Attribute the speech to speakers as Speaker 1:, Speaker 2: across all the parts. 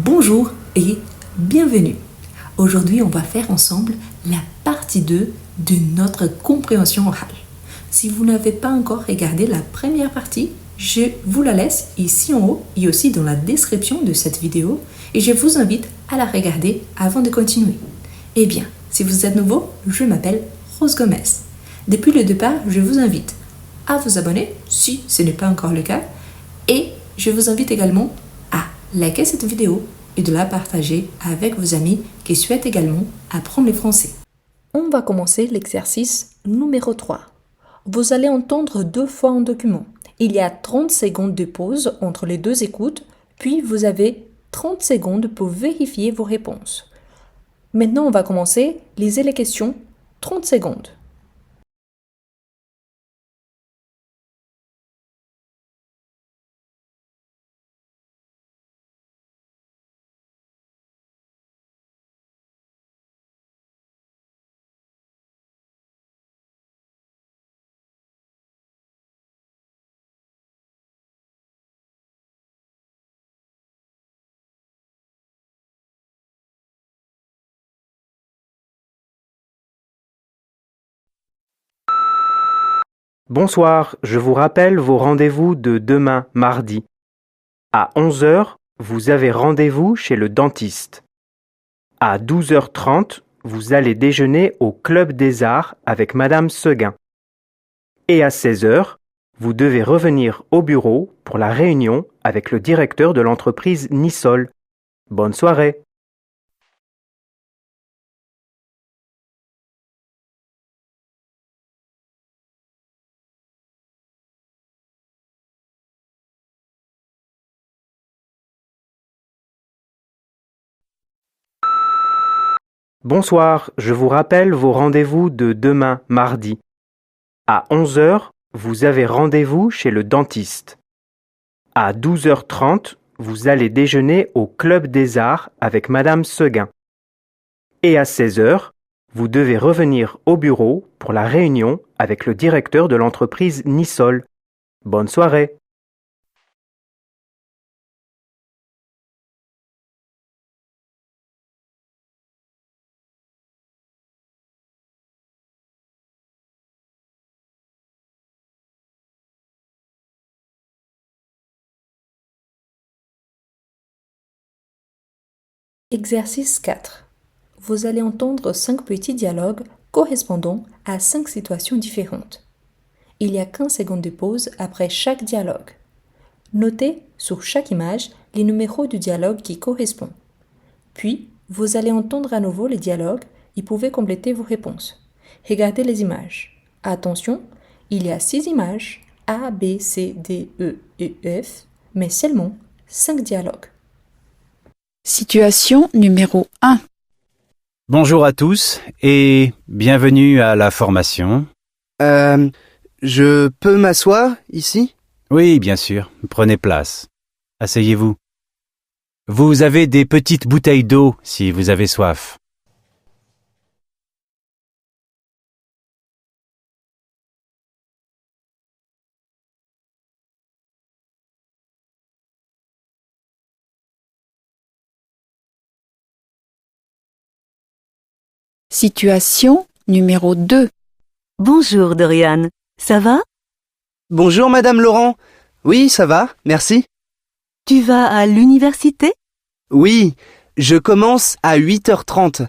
Speaker 1: Bonjour et bienvenue. Aujourd'hui, on va faire ensemble la partie 2 de notre compréhension orale. Si vous n'avez pas encore regardé la première partie, je vous la laisse ici en haut et aussi dans la description de cette vidéo et je vous invite à la regarder avant de continuer. Eh bien, si vous êtes nouveau, je m'appelle Rose Gomez. Depuis le départ, je vous invite à vous abonner si ce n'est pas encore le cas et je vous invite également à liker cette vidéo et de la partager avec vos amis qui souhaitent également apprendre le français. On va commencer l'exercice numéro 3. Vous allez entendre 2 fois un document. Il y a 30 secondes de pause entre les 2 écoutes, puis vous avez 30 secondes pour vérifier vos réponses. Maintenant, on va commencer. Lisez les questions. 30 secondes.
Speaker 2: Bonsoir, je vous rappelle vos rendez-vous de demain, mardi. À 11 heures, vous avez rendez-vous chez le dentiste. À 12h30, vous allez déjeuner au Club des Arts avec Madame Seguin. Et à 16 heures, vous devez revenir au bureau pour la réunion avec le directeur de l'entreprise Nissol. Bonne soirée. Bonsoir, je vous rappelle vos rendez-vous de demain, mardi. À 11 heures, vous avez rendez-vous chez le dentiste. À 12h30, vous allez déjeuner au Club des Arts avec Madame Seguin. Et à 16 heures, vous devez revenir au bureau pour la réunion avec le directeur de l'entreprise Nissol. Bonne soirée.
Speaker 1: Exercice 4. Vous allez entendre 5 petits dialogues correspondant à 5 situations différentes. Il y a 15 secondes de pause après chaque dialogue. Notez sur chaque image les numéros du dialogue qui correspond. Puis, vous allez entendre à nouveau les dialogues et pouvez compléter vos réponses. Regardez les images. Attention, il y a 6 images A, B, C, D, E et F, mais seulement 5 dialogues.
Speaker 3: Situation numéro 1.
Speaker 4: Bonjour à tous et bienvenue à la formation.
Speaker 5: Je peux m'asseoir ici?
Speaker 4: Oui, bien sûr, prenez place. Asseyez-vous. Vous avez des petites bouteilles d'eau si vous avez soif.
Speaker 3: Situation numéro 2.
Speaker 6: Bonjour Dorian, ça va?
Speaker 5: Bonjour Madame Laurent. Oui, ça va, merci.
Speaker 6: Tu vas à l'université?
Speaker 5: Oui, je commence à 8h30.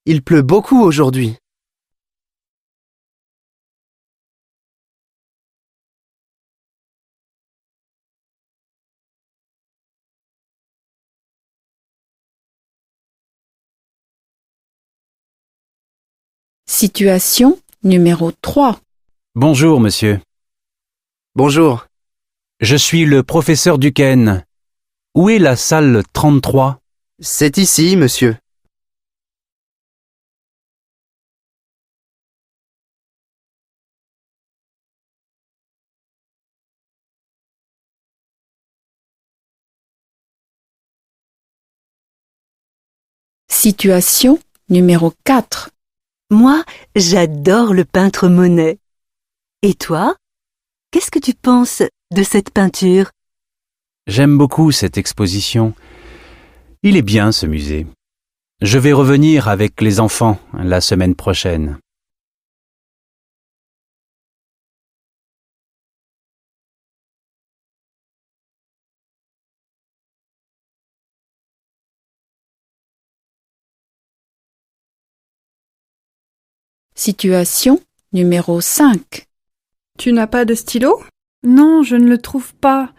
Speaker 5: Il pleut beaucoup aujourd'hui.
Speaker 3: Situation numéro 3.
Speaker 4: Bonjour, monsieur.
Speaker 5: Bonjour.
Speaker 4: Je suis le professeur Duquesne. Où est la salle 33?
Speaker 5: C'est ici, monsieur.
Speaker 3: Situation numéro 4.
Speaker 6: Moi, j'adore le peintre Monet. Et toi? Qu'est-ce que tu penses de cette peinture?
Speaker 4: J'aime beaucoup cette exposition. Il est bien ce musée. Je vais revenir avec les enfants la semaine prochaine.
Speaker 3: Situation numéro 5.
Speaker 7: Tu n'as pas de stylo? Non, je ne le trouve pas.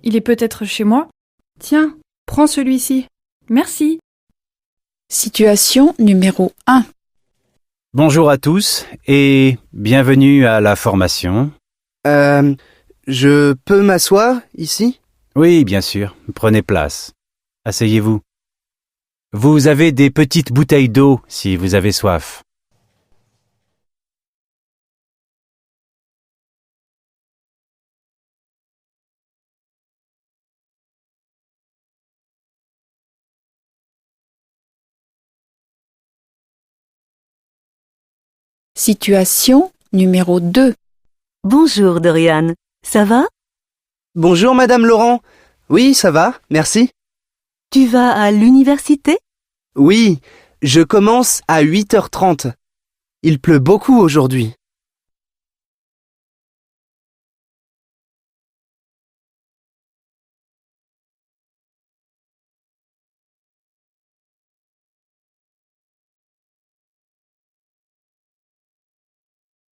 Speaker 7: Il est peut-être chez moi. Tiens, prends celui-ci. Merci.
Speaker 3: Situation numéro 1.
Speaker 4: Bonjour à tous et bienvenue à la formation.
Speaker 5: Je peux m'asseoir ici?
Speaker 4: Oui, bien sûr, prenez place. Asseyez-vous. Vous avez des petites bouteilles d'eau si vous avez soif.
Speaker 3: Situation numéro 2.
Speaker 6: Bonjour Dorian, ça va?
Speaker 5: Bonjour Madame Laurent. Oui, ça va, merci.
Speaker 6: Tu vas à l'université?
Speaker 5: Oui, je commence à 8h30. Il pleut beaucoup aujourd'hui.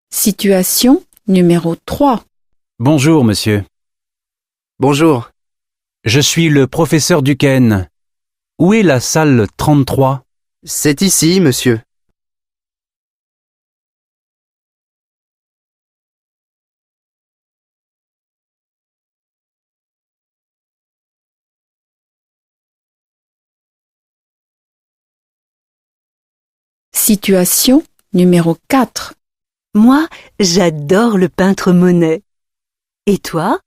Speaker 3: Situation numéro 3.
Speaker 4: Bonjour, monsieur.
Speaker 5: Bonjour.
Speaker 4: Je suis le professeur Duquesne. Où est la salle 33?
Speaker 5: C'est ici, monsieur.
Speaker 3: Situation numéro 4.
Speaker 6: Moi, j'adore le peintre Monet. Et toi?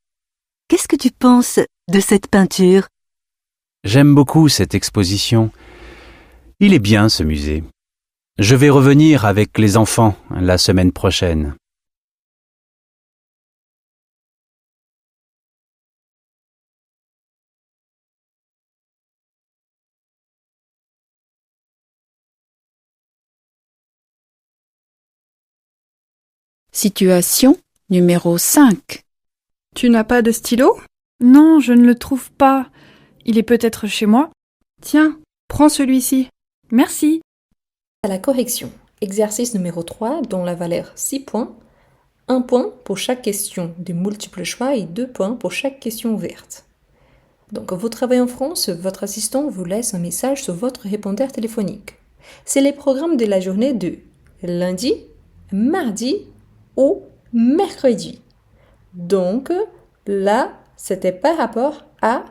Speaker 6: Qu'est-ce que tu penses de cette peinture?
Speaker 4: J'aime beaucoup cette exposition. Il est bien ce musée. Je vais revenir avec les enfants la semaine prochaine.
Speaker 3: Situation numéro 5.
Speaker 7: Tu n'as pas de stylo? Non, je ne le trouve pas. Il est peut-être chez moi. Tiens, prends celui-ci. Merci.
Speaker 1: À la correction, exercice numéro 3 dont la valeur 6 points, 1 point pour chaque question de multiple choix et 2 points pour chaque question ouverte. Donc, vous travaillez en France, votre assistant vous laisse un message sur votre répondeur téléphonique. C'est les programmes de la journée de lundi, mardi ou mercredi. Donc, là, c'était par rapport à...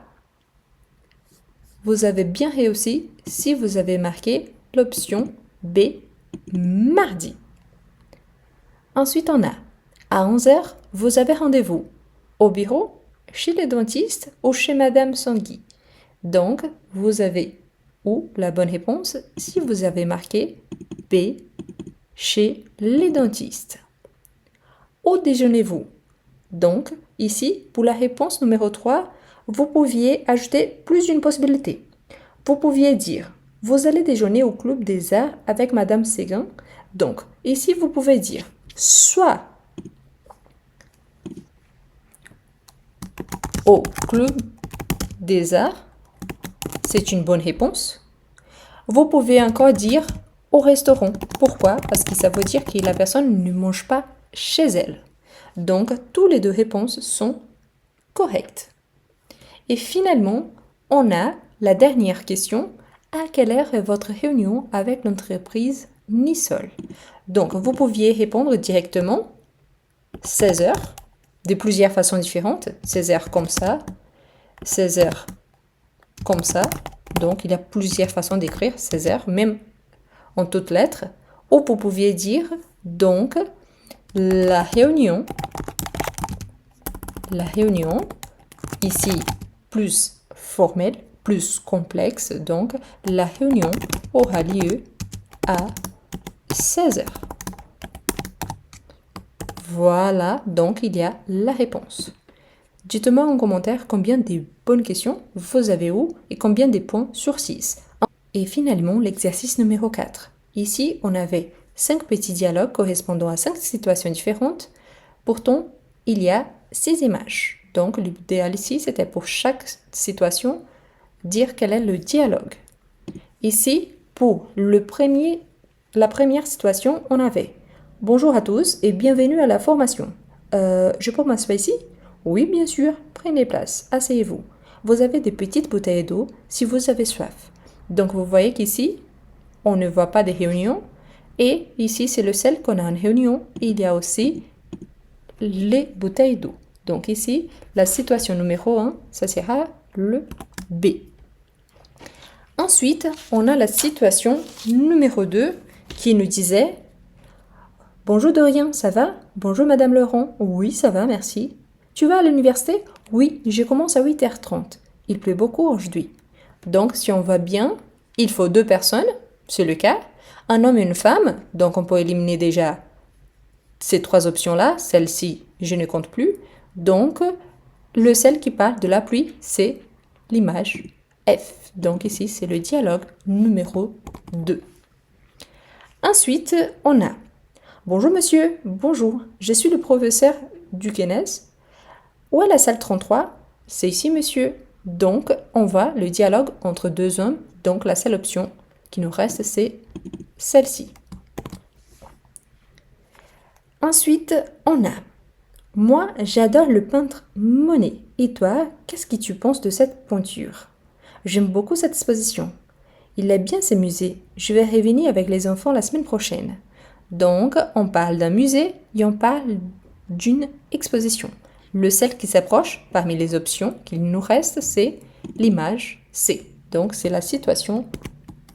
Speaker 1: Vous avez bien réussi si vous avez marqué l'option B, mardi. Ensuite, on a, à 11h, vous avez rendez-vous au bureau, chez le dentiste ou chez Madame Sangui. Donc, vous avez ou la bonne réponse si vous avez marqué B, chez les dentistes. Où déjeunez-vous? Donc, ici, pour la réponse numéro 3, vous pouviez ajouter plus d'une possibilité. Vous pouviez dire, vous allez déjeuner au Club des Arts avec Madame Séguin. Donc, ici, vous pouvez dire, soit au Club des Arts, c'est une bonne réponse. Vous pouvez encore dire au restaurant. Pourquoi? Parce que ça veut dire que la personne ne mange pas chez elle. Donc, toutes les deux réponses sont correctes. Et finalement, on a la dernière question. À quelle heure est votre réunion avec l'entreprise Nisol? Donc, vous pouviez répondre directement 16 heures, de plusieurs façons différentes. 16 heures comme ça, 16 heures comme ça. Donc, il y a plusieurs façons d'écrire 16 heures, même en toutes lettres. Ou vous pouviez dire, donc, la réunion, ici, plus formelle, plus complexe, donc la réunion aura lieu à 16 heures. Voilà, donc il y a la réponse. Dites-moi en commentaire combien de bonne question, vous avez où et combien de points sur 6. Et finalement, l'exercice numéro 4. Ici, on avait 5 petits dialogues correspondant à 5 situations différentes. Pourtant, il y a 6 images. Donc, l'idéal ici, c'était pour chaque situation, dire quel est le dialogue. Ici, pour la première situation, on avait « Bonjour à tous et bienvenue à la formation. Je peux m'asseoir ici ?» Oui, bien sûr. Prenez place. Asseyez-vous. Vous avez des petites bouteilles d'eau si vous avez soif. Donc, vous voyez qu'ici, on ne voit pas des réunions. Et ici, c'est le seul qu'on a en réunion. Il y a aussi les bouteilles d'eau. Donc ici, la situation numéro 1, ça sera le B. Ensuite, on a la situation numéro 2 qui nous disait « Bonjour Dorian, ça va? Bonjour Madame Laurent. Oui, ça va, merci. Tu vas à l'université? Oui, je commence à 8h30. Il pleut beaucoup aujourd'hui. Donc, si on va bien, il faut 2 personnes, c'est le cas, un homme et une femme. Donc, on peut éliminer déjà ces 3 options-là. Celle-ci, je ne compte plus. Donc, le seul qui parle de la pluie, c'est l'image F. Donc, ici, c'est le dialogue numéro 2. Ensuite, on a « Bonjour monsieur, bonjour, je suis le professeur Duquesnes. Où est la salle 33? C'est ici monsieur. » Donc, on voit le dialogue entre 2 hommes. Donc, la seule option qui nous reste, c'est celle-ci. Ensuite, on a « Moi, j'adore le peintre Monet. Et toi, qu'est-ce que tu penses de cette peinture? J'aime beaucoup cette exposition. Il est bien ce musée. Je vais revenir avec les enfants la semaine prochaine. » Donc, on parle d'un musée et on parle d'une exposition. Le seul qui s'approche parmi les options qu'il nous reste, c'est l'image C. Donc, c'est la situation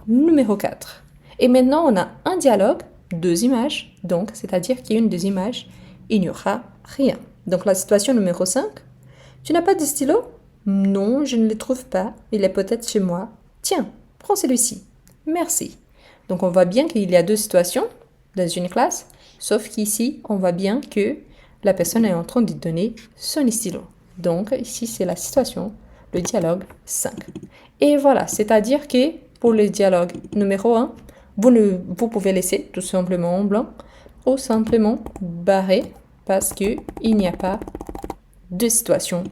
Speaker 1: numéro 4. Et maintenant, on a un dialogue, 2 images. Donc, c'est-à-dire qu'il y a une des images, il n'y aura rien. Donc, la situation numéro 5. Tu n'as pas de stylo? Non, je ne le trouve pas. Il est peut-être chez moi. Tiens, prends celui-ci. Merci. Donc, on voit bien qu'il y a 2 situations dans une classe, sauf qu'ici, on voit bien que la personne est en train de donner son stylo. Donc, ici, c'est la situation, le dialogue 5. Et voilà, c'est-à-dire que pour le dialogue numéro 1, vous pouvez laisser tout simplement en blanc ou simplement barrer parce qu'il n'y a pas de situation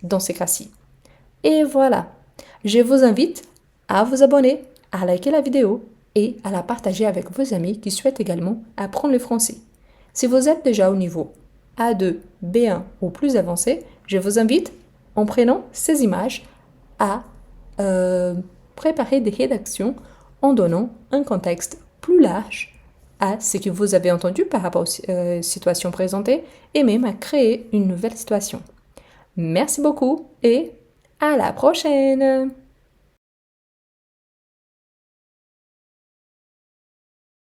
Speaker 1: dans ces cas-ci. Et voilà, je vous invite à vous abonner, à liker la vidéo et à la partager avec vos amis qui souhaitent également apprendre le français. Si vous êtes déjà au niveau A2, B1 ou plus avancé, je vous invite, en prenant ces images, à préparer des rédactions en donnant un contexte plus large à ce que vous avez entendu par rapport aux situations présentées et même à créer une nouvelle situation. Merci beaucoup et à la prochaine!